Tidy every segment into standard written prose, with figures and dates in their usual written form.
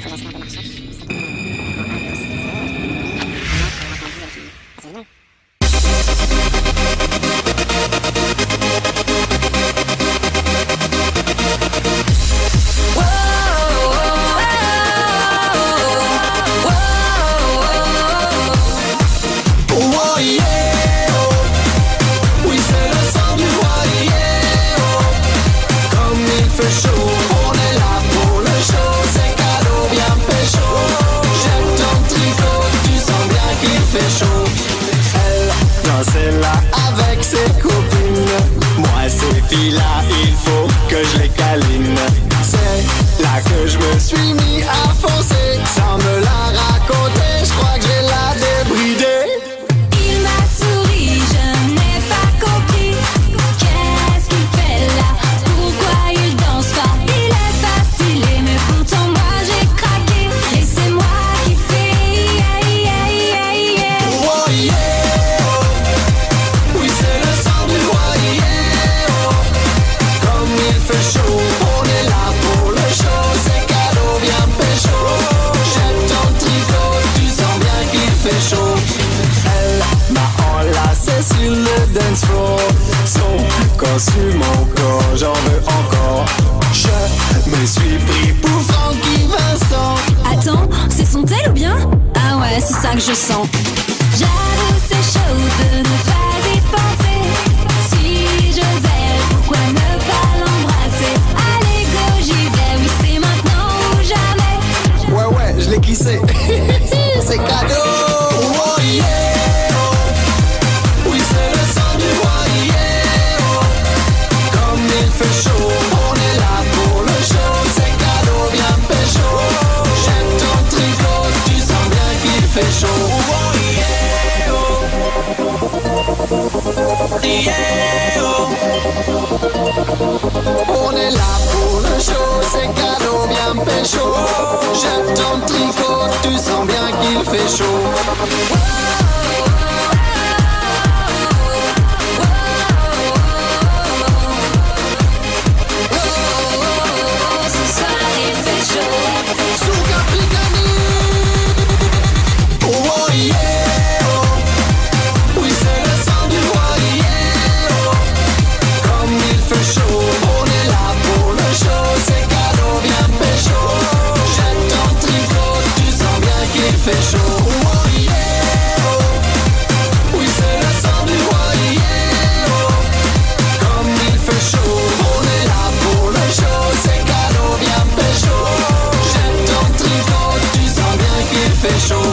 faut rester un peu marchage. Ça donne un c'est génial. Avec ses copines, moi ces filles-là, il faut que je les câline. C'est là que je me suis mis à foncer, sans me la raconter, je crois que je vais la débrider. Il m'a souri, je n'ai pas compris. Qu'est-ce qu'il fait là? Pourquoi il danse pas? Il est pas stylé, mais pourtant moi j'ai craqué. Et c'est moi qui fais yeah, yeah, yeah, yeah. Oh yeah, oh. Oui c'est le sang du roi, yeah, oh. Comme il fait chaud, on est là pour le show. C'est cadeau, viens pécho. Jette ton tricot, tu sens bien qu'il fait chaud. Elle m'a enlacé sur le dance floor. Son corps sur mon corps, j'en veux encore. Je me suis pris pour Francky Vincent. Attends, c'est son tel ou bien? Ah ouais, c'est ça que je sens. J'avoue c'est chaud de ne pas y penser. Si j'osais, pourquoi ne pas l'embrasser? Allez go j'y vais, oui c'est maintenant ou jamais. Ouais, je l'ai glissé. C'est cadeau. Oh yeah, oh. Oui c'est le sang du roi, yeah, oh. Comme il fait chaud, on est là pour le show. C'est cadeau, viens pécho. Jette ton tricot, tu sens bien qu'il fait chaud. Oh yeah, oh. Yeah, oh. On est là pour le show, c'est cadeau, viens pécho. Jette ton tricot, tu sens bien qu'il fait chaud. Ce soir il fait chaud. Souka Frigani. Oh yeah, oh. Oui c'est le sang du roi, yeah, oh. Comme il fait chaud, on est là pour le show. C'est cadeau, viens pécho. Jette ton tricot, tu sens bien qu'il fait chaud. Oh yeah, oh. Oui c'est le sang du roi, yeah, oh. Comme il fait chaud, on est là pour le show. C'est cadeau, viens pécho. Jette ton tricot, tu sens bien qu'il fait chaud.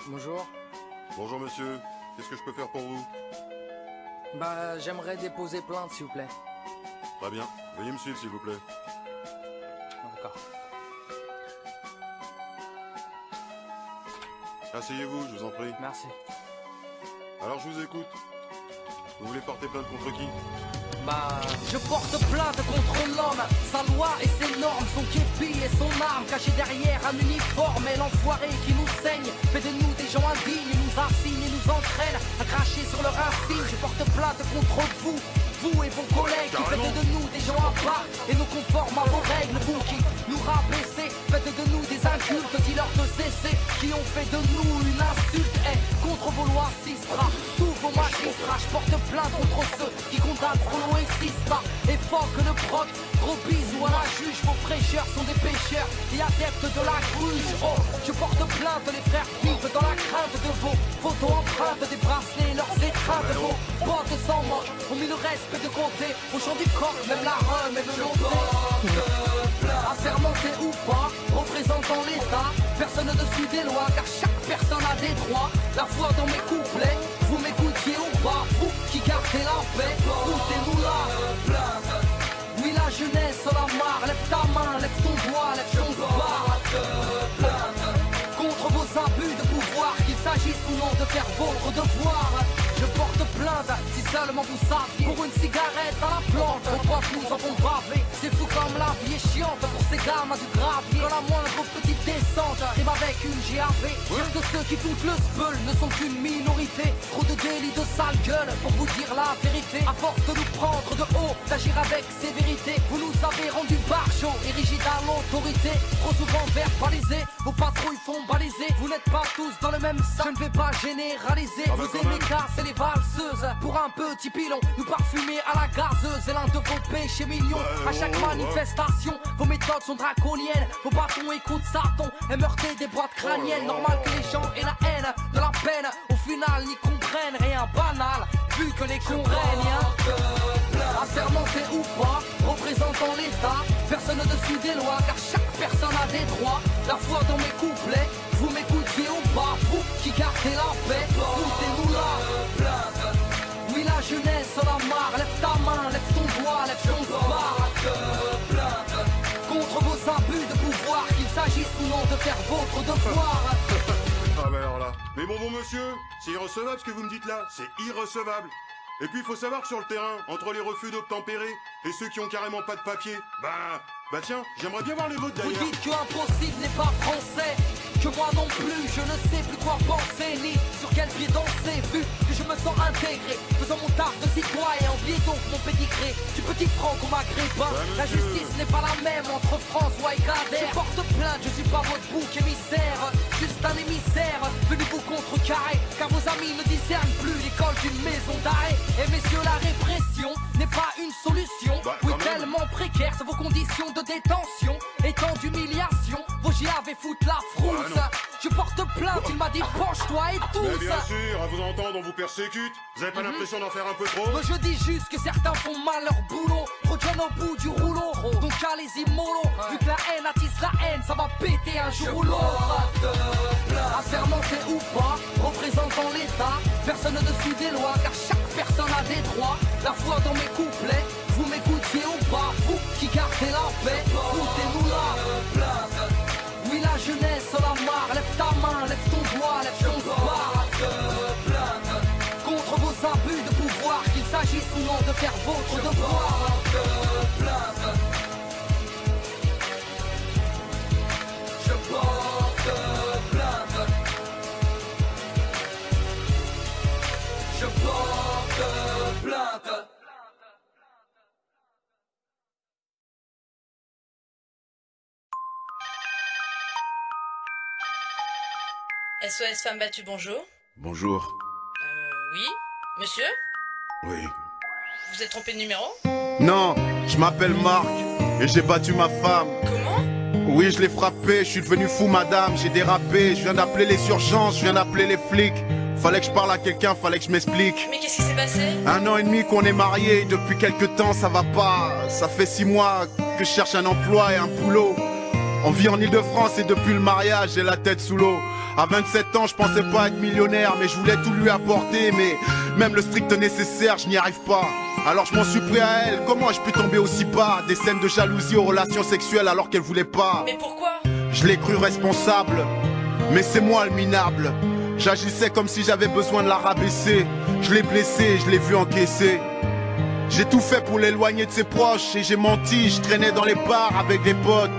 Bonjour. Bonjour monsieur, qu'est-ce que je peux faire pour vous? Bah, j'aimerais déposer plainte, s'il vous plaît. Très bien, veuillez me suivre s'il vous plaît. D'accord. Asseyez-vous, je vous en prie. Merci. Alors je vous écoute. Vous voulez porter plainte contre qui? Bah, je porte plainte contre l'homme, sa loi et ses normes, son képi et son arme, caché derrière un uniforme. Et l'enfoiré qui nous saigne fait de nous des gens indignes, nous assigne et nous entraîne à cracher sur leur insigne. Je porte plainte contre vous, vous et vos collègues qui faites de nous des gens à part et nous conforment à vos règles. Vous qui nous rabaissez, faites de nous des incultes, dis-leur de cesser, qui ont fait de nous une insulte. Et contre vos lois, Sistra, tous vos magistrats, je porte plainte contre ceux qui condamnent sale frollo existe là. Et fuck le proc, gros bisous à la juge. Vos fraîcheurs sont des pêcheurs et adeptes de la gruge. Oh, je porte plainte, les frères vivent dans la crainte de vos photos empreintes, des bracelets, leurs étreintes, vos bottes sans manche. On mis le respect de côté, au chant du coq, même la rhum, même l'autre. Assermenté ou pas, représentant l'État, personne ne suit des lois, car chaque personne a des droits. La foi dans mes couplets, vous m'écoutiez ou pas, vous qui gardez la paix, foutez-nous là. Oui, la jeunesse en a marre, lève ta main, lève ton doigt, lève ton bar. Contre vos abus de pouvoir, qu'il s'agisse ou non de faire votre devoir. Je porte plainte, si seulement vous saviez. Pour une cigarette à la plante, on croit que nous en font baver. C'est fou comme la vie est chiante pour ces gamins du gravier. Quand la moindre petite descente rime avec une GAV. Dire que ceux qui foutent le speul ne sont qu'une minorité. Trop de délits de sale gueule pour vous dire la vérité. À force de nous prendre de haut, d'agir avec sévérité, vous nous avez rendu barjots et rigides à l'autorité. Trop souvent verbalisés, vos patrouilles font baliser. Vous n'êtes pas tous dans le même sac, je ne vais pas généraliser. Vous aimez casser les valseuses pour un petit pilon, nous parfumer à la gazeuse. Et l'un de vos péchés mignons, à chaque manifestation, vos méthodes sont draconiennes. Vos bâtons écoutent Satan et meurter des boîtes crâniennes. Normal que les gens aient la haine de la peine, au final n'y comprennent rien banal, vu que les cons règnent. Assermenté ou pas, représentant l'État, personne ne suit des lois, car chaque personne a des droits. La foi dans mes couplets, vous m'écoutiez ou pas, vous qui gardez la paix, foutez-nous là. Oui, la jeunesse en a marre, lève ta main, lève ton doigt, lève ton bar. Contre vos abus de pouvoir, qu'il s'agisse ou non de faire votre devoir. Ah bah alors là. Mais bon monsieur, c'est irrecevable ce que vous me dites là, c'est irrecevable. Et puis il faut savoir que sur le terrain, entre les refus d'obtempérer et ceux qui ont carrément pas de papier, bah tiens, j'aimerais bien voir les vôtres Vous d'ailleurs. dites que impossible n'est pas français, que moi non plus, je ne sais plus quoi penser, ni sur quel pied danser, vu que je me sens intégré, faisant mon taf de citoyen, oubliez donc mon pédigré, du petit franc au maghrébin, la justice n'est pas la même entre François et Kader. Je porte plainte, je suis pas votre bouc émissaire, juste un émissaire, venu vous contrecarrer, car vos amis ne discernent plus l'école d'une maison d'arrêt. Et messieurs, la répression n'est pas une solution, oui tellement précaire, c'est vos conditions de détention, et tant d'humiliation, vos GAV foutent la frousse. Je porte plainte, il m'a dit penche-toi et tous. Mais bien sûr, à vous entendre, on vous persécute. Vous avez pas l'impression d'en faire un peu trop? Mais je dis juste que certains font mal leur boulot, retiennent au bout du rouleau, donc allez-y mollo, vu que la haine attise la haine, ça va péter un jour ou l'autre. Assermenté ou pas, représentant l'État, personne ne suit des lois, car chaque personne a des droits. La foi dans mes couplets, vous m'écoutiez ou pas, vous qui gardez la paix, foutez-nous là. Oui, la jeunesse en a marre, lève ta main, lève ton doigt, lève ton bar. Contre vos abus de pouvoir, qu'il s'agisse ou non de faire votre devoir. Je porte plainte. Je porte plainte. SOS Femme Battue, bonjour. Bonjour. Oui. Monsieur? Oui. Vous êtes trompé de numéro? Non, je m'appelle Marc et j'ai battu ma femme. Comment? Oui, je l'ai frappé, je suis devenu fou madame, j'ai dérapé, je viens d'appeler les urgences, je viens d'appeler les flics. Fallait que je parle à quelqu'un, fallait que je m'explique. Mais qu'est-ce qui s'est passé? 1 an et demi qu'on est mariés, depuis quelques temps ça va pas. Ça fait 6 mois que je cherche un emploi et un boulot. On vit en Ile-de-France et depuis le mariage j'ai la tête sous l'eau. À 27 ans je pensais pas être millionnaire, mais je voulais tout lui apporter. Mais même le strict nécessaire je n'y arrive pas. Alors je m'en suis pris à elle, comment ai-je pu tomber aussi bas? Des scènes de jalousie aux relations sexuelles alors qu'elle voulait pas. Mais pourquoi? Je l'ai cru responsable, mais c'est moi le minable. J'agissais comme si j'avais besoin de la rabaisser. Je l'ai blessé, je l'ai vu encaisser. J'ai tout fait pour l'éloigner de ses proches et j'ai menti, je traînais dans les bars avec des potes.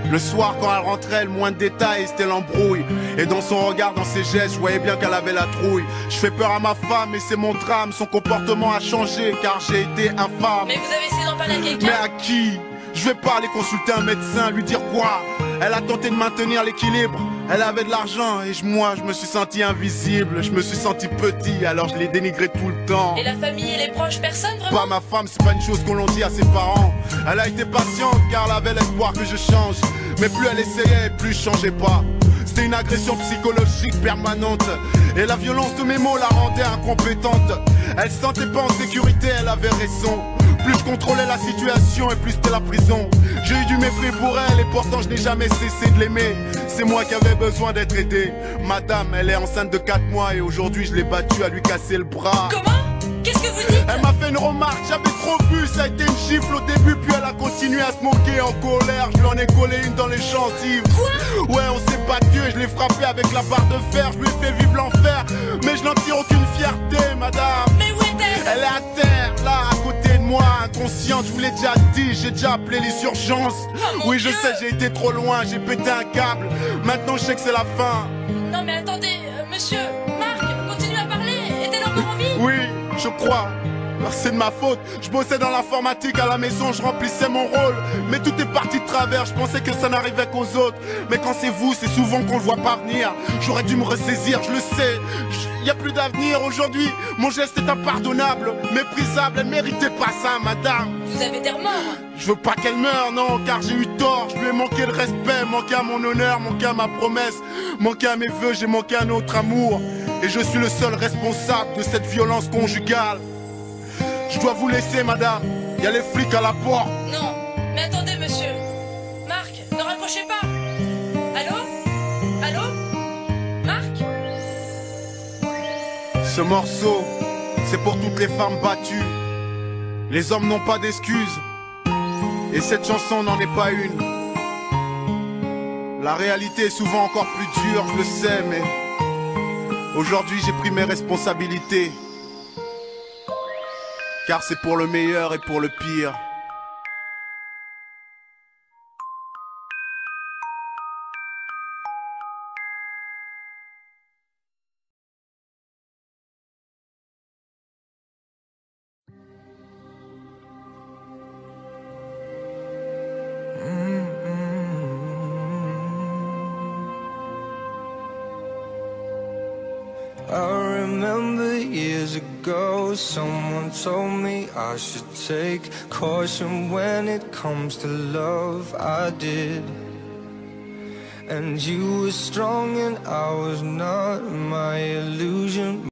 Le soir quand elle rentrait, le moins de détails c'était l'embrouille. Et dans son regard, dans ses gestes, je voyais bien qu'elle avait la trouille. Je fais peur à ma femme et c'est mon drame. Son comportement a changé car j'ai été infâme. Mais vous avez essayé d'en parler à quelqu'un? Mais à qui? Je vais pas aller consulter un médecin, lui dire quoi? Elle a tenté de maintenir l'équilibre. Elle avait de l'argent et moi je me suis senti invisible. Je me suis senti petit alors je l'ai dénigré tout le temps. Et la famille et les proches, personne vraiment? Pas ma femme, c'est pas une chose qu'on l'on dit à ses parents. Elle a été patiente car elle avait l'espoir que je change. Mais plus elle essayait, plus je changeais pas. C'était une agression psychologique permanente. Et la violence de mes mots la rendait incompétente. Elle se sentait pas en sécurité, elle avait raison. Plus je contrôlais la situation et plus c'était la prison. J'ai eu du mépris pour elle et pourtant je n'ai jamais cessé de l'aimer. C'est moi qui avais besoin d'être aidé. Madame, elle est enceinte de 4 mois et aujourd'hui je l'ai battue à lui casser le bras. Comment? Qu'est-ce que vous dites? Elle m'a fait une remarque, j'avais trop bu, ça a été une gifle au début, puis elle a continué à se moquer en colère. Je lui en ai collé une dans les gencives. Quoi? Ouais, on s'est battu et je l'ai frappé avec la barre de fer. Je lui ai fait vivre l'enfer, mais je n'en tire aucune fierté, madame. Mais où est-elle? Elle est à terre, là, à côté de moi, inconsciente. Je vous l'ai déjà dit, j'ai déjà appelé les urgences. Oh, oui, Dieu. je sais, j'ai été trop loin, j'ai pété un câble. Maintenant, je sais que c'est la fin. Non mais attendez, monsieur, Marc, continue à parler. Est-elle encore en vie? Oui, je crois. C'est de ma faute. Je bossais dans l'informatique à la maison, je remplissais mon rôle. Mais tout est parti de travers, je pensais que ça n'arrivait qu'aux autres. Mais quand c'est vous, c'est souvent qu'on le voit pas venir. J'aurais dû me ressaisir, je le sais. Y a plus d'avenir aujourd'hui. Mon geste est impardonnable, méprisable. Elle méritait pas ça, madame. Vous avez des remords? Je veux pas qu'elle meure, non, car j'ai eu tort. Je lui ai manqué de respect, manqué à mon honneur, manqué à ma promesse, manqué à mes vœux, j'ai manqué à notre amour. Et je suis le seul responsable de cette violence conjugale. Je dois vous laisser, madame. Il y a les flics à la porte. Non, mais attendez, monsieur. Marc, ne raccrochez pas. Allô? Allô? Marc? Ce morceau, c'est pour toutes les femmes battues. Les hommes n'ont pas d'excuses. Et cette chanson n'en est pas une. La réalité est souvent encore plus dure, je le sais, mais aujourd'hui j'ai pris mes responsabilités. Car c'est pour le meilleur et pour le pire. I remember years ago, someone told me I should take caution when it comes to love. I did. And you were strong and I was not. My illusion